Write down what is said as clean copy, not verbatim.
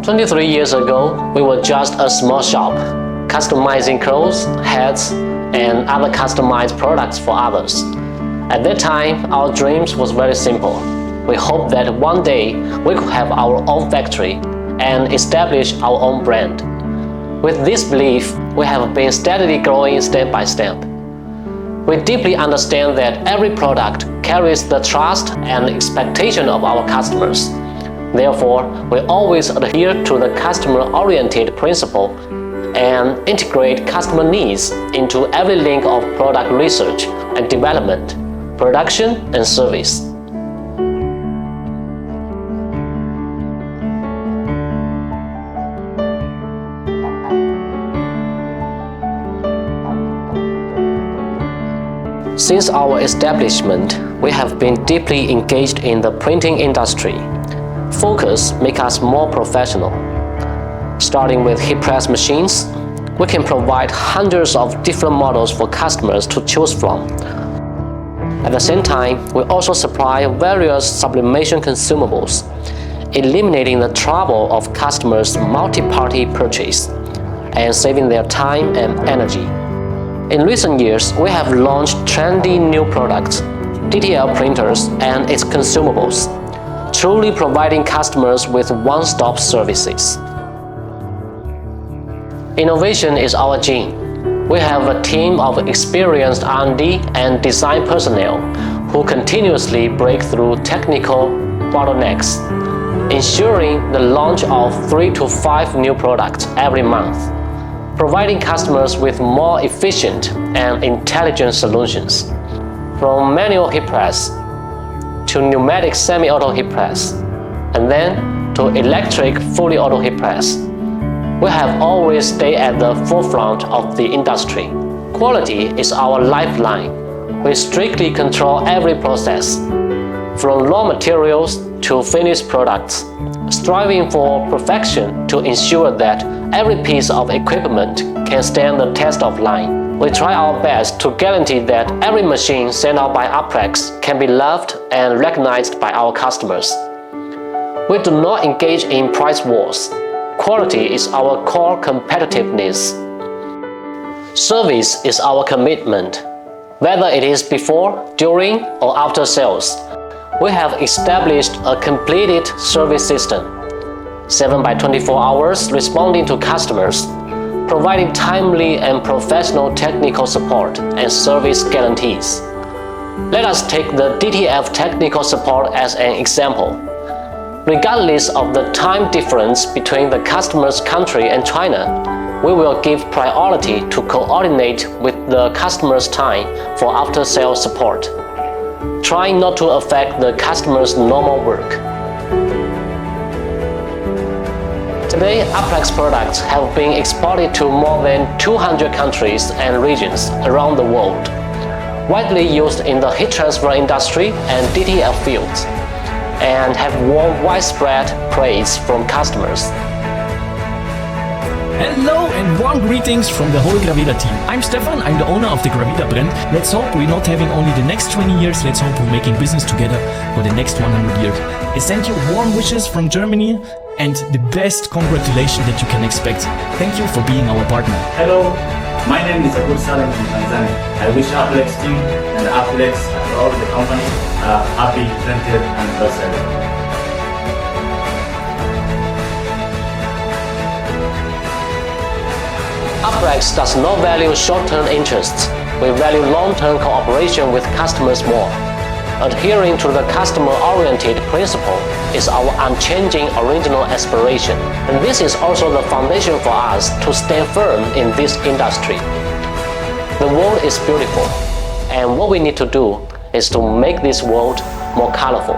23 years ago, we were just a small shop, customizing clothes, hats, and other customized products for others. At that time, our dreams was very simple. We hoped that one day we could have our own factory and establish our own brand. With this belief, we have been steadily growing step by step. We deeply understand that every product carries the trust and expectation of our customers. Therefore, we always adhere to the customer-oriented principle and integrate customer needs into every link of product research and development, production, and service. Since our establishment, we have been deeply engaged in the printing industry. Focus makes us more professional. Starting with heat press machines, we can provide hundreds of different models for customers to choose from. At the same time, we also supply various sublimation consumables, eliminating the trouble of customers' multi-party purchase and saving their time and energy. In recent years, we have launched trendy new products, DTL printers and its consumables, truly providing customers with one-stop services. Innovation is our gene. We have a team of experienced R&D and design personnel who continuously break through technical bottlenecks, ensuring the launch of 3 to 5 new products every month, providing customers with more efficient and intelligent solutions. From manual heat press to pneumatic semi-auto heat press, and then to electric fully auto heat press, we have always stayed at the forefront of the industry. Quality is our lifeline. We strictly control every process, from raw materials to finished products, striving for perfection to ensure that every piece of equipment can stand the test of line. We try our best to guarantee that every machine sent out by AUPLEX can be loved and recognized by our customers. We do not engage in price wars. Quality is our core competitiveness. Service is our commitment. Whether it is before, during, or after sales, we have established a completed service system, 7 by 24 hours responding to customers, providing timely and professional technical support and service guarantees. Let us take the DTF technical support as an example. Regardless of the time difference between the customer's country and China, we will give priority to coordinate with the customer's time for after-sales support, trying not to affect the customer's normal work. Today, AUPLEX products have been exported to more than 200 countries and regions around the world, widely used in the heat transfer industry and DTF fields, and have won widespread praise from customers. Hello and warm greetings from the whole Gravida team. I'm Stefan, I'm the owner of the Gravida brand. Let's hope we're not having only the next 20 years, let's hope we're making business together for the next 100 years. I send you warm wishes from Germany and the best congratulations that you can expect. Thank you for being our partner. Hello, my name is Abul Salem from Tanzania. I wish AUPLEX team and AUPLEX and all the company a happy 20th anniversary. AUPLEX does not value short-term interests. We value long-term cooperation with customers more. Adhering to the customer-oriented principle is our unchanging original aspiration. And this is also the foundation for us to stand firm in this industry. The world is beautiful, and what we need to do is to make this world more colorful.